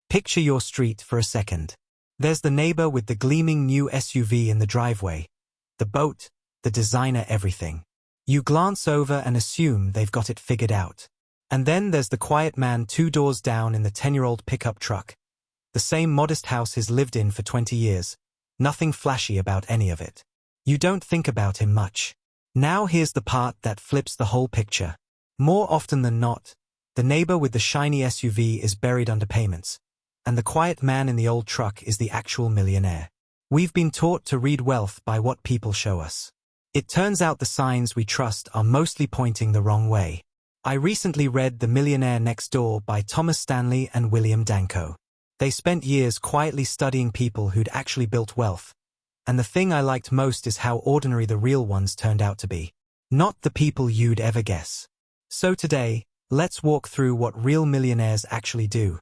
Picture your street for a second. There's the neighbor with the gleaming new SUV in the driveway, the boat, the designer everything. You glance over and assume they've got it figured out. And then there's the quiet man 2 doors down in the 10-year-old pickup truck. The same modest house he's lived in for 20 years. Nothing flashy about any of it. You don't think about him much. Now here's the part that flips the whole picture. More often than not, the neighbor with the shiny SUV is buried under payments, and the quiet man in the old truck is the actual millionaire. We've been taught to read wealth by what people show us. It turns out the signs we trust are mostly pointing the wrong way. I recently read The Millionaire Next Door by Thomas Stanley and William Danko. They spent years quietly studying people who'd actually built wealth, and the thing I liked most is how ordinary the real ones turned out to be. Not the people you'd ever guess. So today, let's walk through what real millionaires actually do.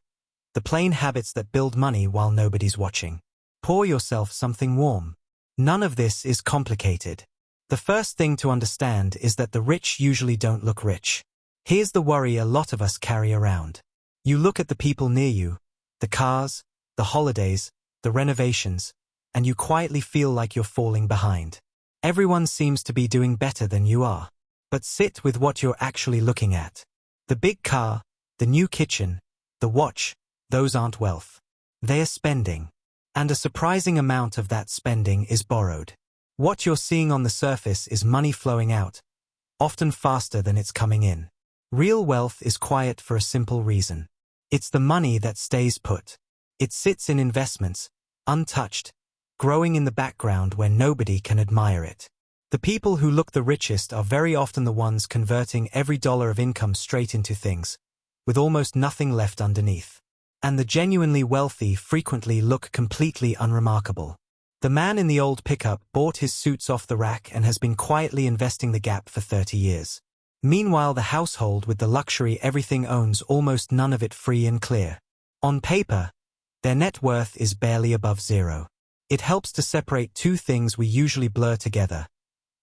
The plain habits that build money while nobody's watching. Pour yourself something warm. None of this is complicated. The first thing to understand is that the rich usually don't look rich. Here's the worry a lot of us carry around. You look at the people near you, the cars, the holidays, the renovations, and you quietly feel like you're falling behind. Everyone seems to be doing better than you are. But sit with what you're actually looking at. The big car, the new kitchen, the watch, those aren't wealth. They're spending. And a surprising amount of that spending is borrowed. What you're seeing on the surface is money flowing out, often faster than it's coming in. Real wealth is quiet for a simple reason. It's the money that stays put. It sits in investments, untouched, growing in the background where nobody can admire it. The people who look the richest are very often the ones converting every dollar of income straight into things, with almost nothing left underneath. And the genuinely wealthy frequently look completely unremarkable. The man in the old pickup bought his suits off the rack and has been quietly investing the gap for 30 years. Meanwhile, the household with the luxury everything owns almost none of it free and clear. On paper, their net worth is barely above zero. It helps to separate two things we usually blur together: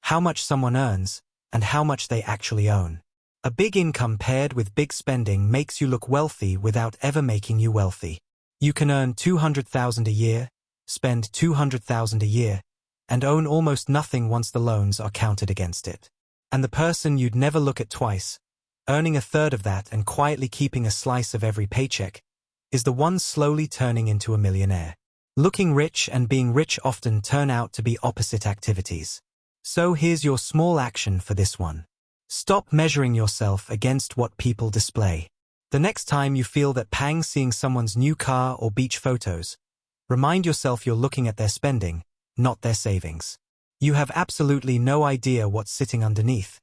how much someone earns and how much they actually own. A big income paired with big spending makes you look wealthy without ever making you wealthy. You can earn $200,000 a year, spend $200,000 a year, and own almost nothing once the loans are counted against it. And the person you'd never look at twice, earning 1/3 of that and quietly keeping a slice of every paycheck, is the one slowly turning into a millionaire. Looking rich and being rich often turn out to be opposite activities. So here's your small action for this one. Stop measuring yourself against what people display. The next time you feel that pang seeing someone's new car or beach photos, remind yourself you're looking at their spending, not their savings. You have absolutely no idea what's sitting underneath,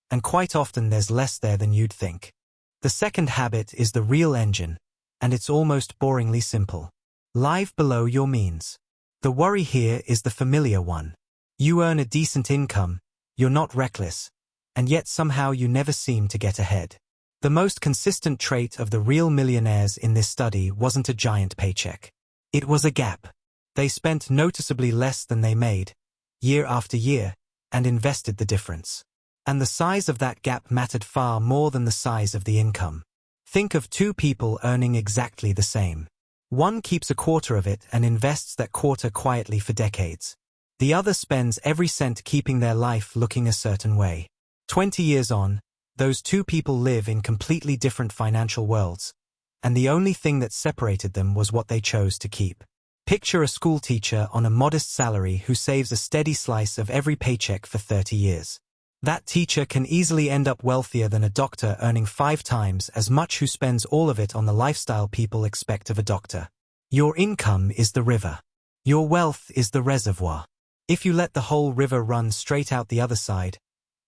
and quite often there's less there than you'd think. The second habit is the real engine, and it's almost boringly simple. Live below your means. The worry here is the familiar one. You earn a decent income, you're not reckless, and yet somehow you never seem to get ahead. The most consistent trait of the real millionaires in this study wasn't a giant paycheck. It was a gap. They spent noticeably less than they made, year after year, and invested the difference. And the size of that gap mattered far more than the size of the income. Think of two people earning exactly the same. One keeps 1/4 of it and invests that quarter quietly for decades. The other spends every cent keeping their life looking a certain way. 20 years on, those two people live in completely different financial worlds, and the only thing that separated them was what they chose to keep. Picture a school teacher on a modest salary who saves a steady slice of every paycheck for 30 years. That teacher can easily end up wealthier than a doctor earning 5 times as much who spends all of it on the lifestyle people expect of a doctor. Your income is the river. Your wealth is the reservoir. If you let the whole river run straight out the other side,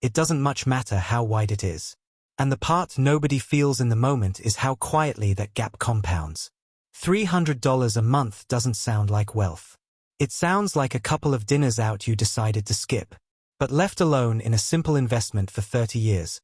it doesn't much matter how wide it is. And the part nobody feels in the moment is how quietly that gap compounds. $300 a month doesn't sound like wealth. It sounds like a couple of dinners out you decided to skip. But left alone in a simple investment for 30 years,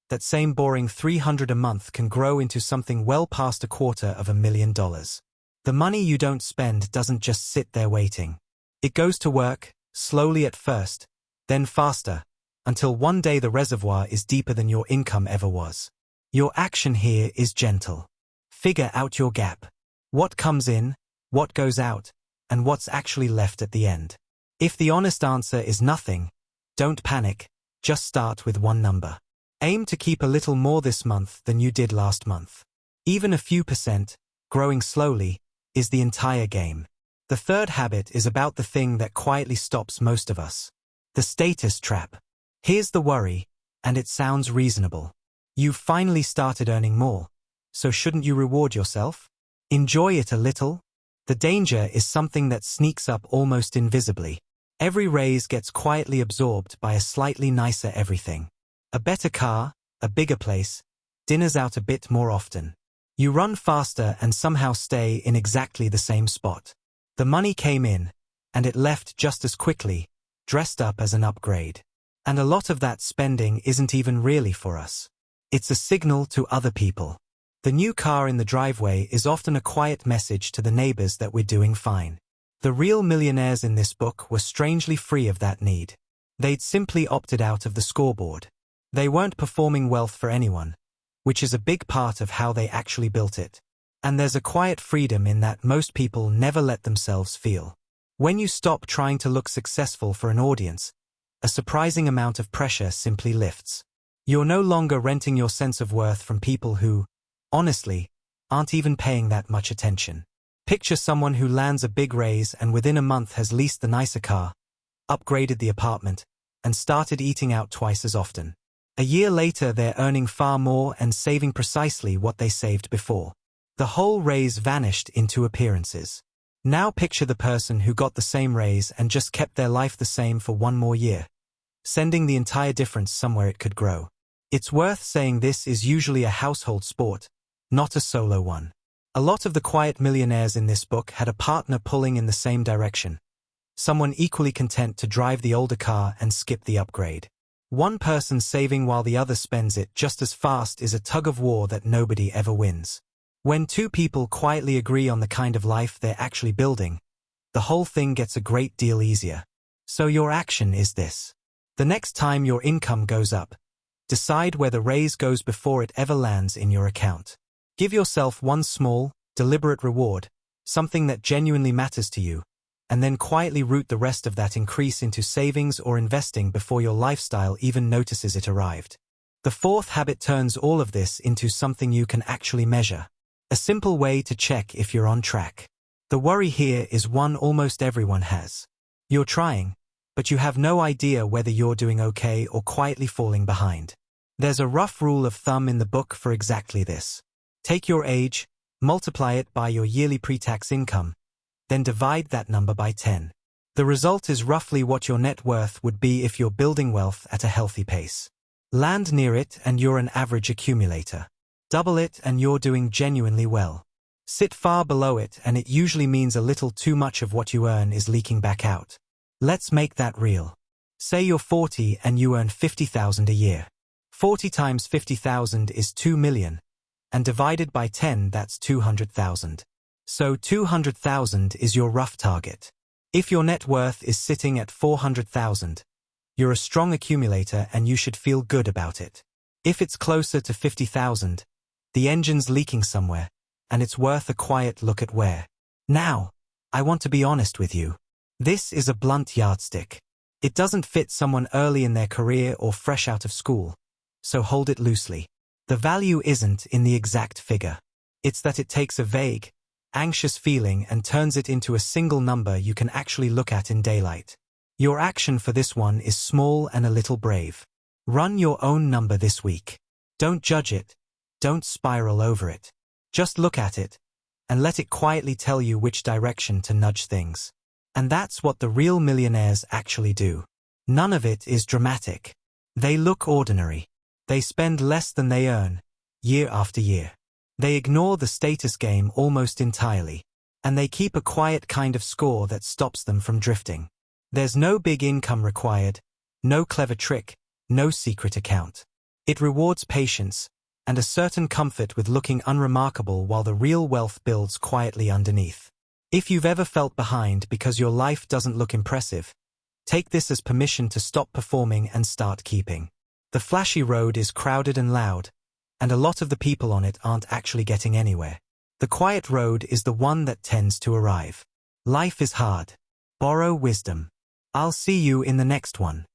that same boring $300 a month can grow into something well past $250,000. The money you don't spend doesn't just sit there waiting. It goes to work, slowly at first, then faster, until one day the reservoir is deeper than your income ever was. Your action here is gentle. Figure out your gap. What comes in, what goes out, and what's actually left at the end. If the honest answer is nothing, don't panic, just start with one number. Aim to keep a little more this month than you did last month. Even a few percent, growing slowly, is the entire game. The third habit is about the thing that quietly stops most of us. The status trap. Here's the worry, and it sounds reasonable. You've finally started earning more, so shouldn't you reward yourself? Enjoy it a little? The danger is something that sneaks up almost invisibly. Every raise gets quietly absorbed by a slightly nicer everything. A better car, a bigger place, dinners out a bit more often. You run faster and somehow stay in exactly the same spot. The money came in, and it left just as quickly, dressed up as an upgrade. And a lot of that spending isn't even really for us. It's a signal to other people. The new car in the driveway is often a quiet message to the neighbors that we're doing fine. The real millionaires in this book were strangely free of that need. They'd simply opted out of the scoreboard. They weren't performing wealth for anyone, which is a big part of how they actually built it. And there's a quiet freedom in that most people never let themselves feel. When you stop trying to look successful for an audience, a surprising amount of pressure simply lifts. You're no longer renting your sense of worth from people who, honestly, aren't even paying that much attention. Picture someone who lands a big raise and within a month has leased the nicer car, upgraded the apartment, and started eating out twice as often. A year later they're earning far more and saving precisely what they saved before. The whole raise vanished into appearances. Now picture the person who got the same raise and just kept their life the same for one more year, sending the entire difference somewhere it could grow. It's worth saying this is usually a household sport, not a solo one. A lot of the quiet millionaires in this book had a partner pulling in the same direction, someone equally content to drive the older car and skip the upgrade. One person saving while the other spends it just as fast is a tug of war that nobody ever wins. When two people quietly agree on the kind of life they're actually building, the whole thing gets a great deal easier. So your action is this. The next time your income goes up, decide where the raise goes before it ever lands in your account. Give yourself one small, deliberate reward, something that genuinely matters to you, and then quietly route the rest of that increase into savings or investing before your lifestyle even notices it arrived. The fourth habit turns all of this into something you can actually measure. A simple way to check if you're on track. The worry here is one almost everyone has. You're trying, but you have no idea whether you're doing okay or quietly falling behind. There's a rough rule of thumb in the book for exactly this. Take your age, multiply it by your yearly pre-tax income, then divide that number by 10. The result is roughly what your net worth would be if you're building wealth at a healthy pace. Land near it and you're an average accumulator. Double it and you're doing genuinely well. Sit far below it and it usually means a little too much of what you earn is leaking back out. Let's make that real. Say you're 40 and you earn $50,000 a year. 40 times 50,000 is 2 million, and divided by 10 that's 200,000. So 200,000 is your rough target. If your net worth is sitting at 400,000, you're a strong accumulator and you should feel good about it. If it's closer to 50,000, the engine's leaking somewhere, and it's worth a quiet look at where. Now, I want to be honest with you. This is a blunt yardstick. It doesn't fit someone early in their career or fresh out of school, so hold it loosely. The value isn't in the exact figure. It's that it takes a vague, anxious feeling and turns it into a single number you can actually look at in daylight. Your action for this one is small and a little brave. Run your own number this week. Don't judge it. Don't spiral over it. Just look at it, and let it quietly tell you which direction to nudge things. And that's what the real millionaires actually do. None of it is dramatic. They look ordinary. They spend less than they earn, year after year. They ignore the status game almost entirely. And they keep a quiet kind of score that stops them from drifting. There's no big income required, no clever trick, no secret account. It rewards patience, and a certain comfort with looking unremarkable while the real wealth builds quietly underneath. If you've ever felt behind because your life doesn't look impressive, take this as permission to stop performing and start keeping. The flashy road is crowded and loud, and a lot of the people on it aren't actually getting anywhere. The quiet road is the one that tends to arrive. Life is hard. Borrow wisdom. I'll see you in the next one.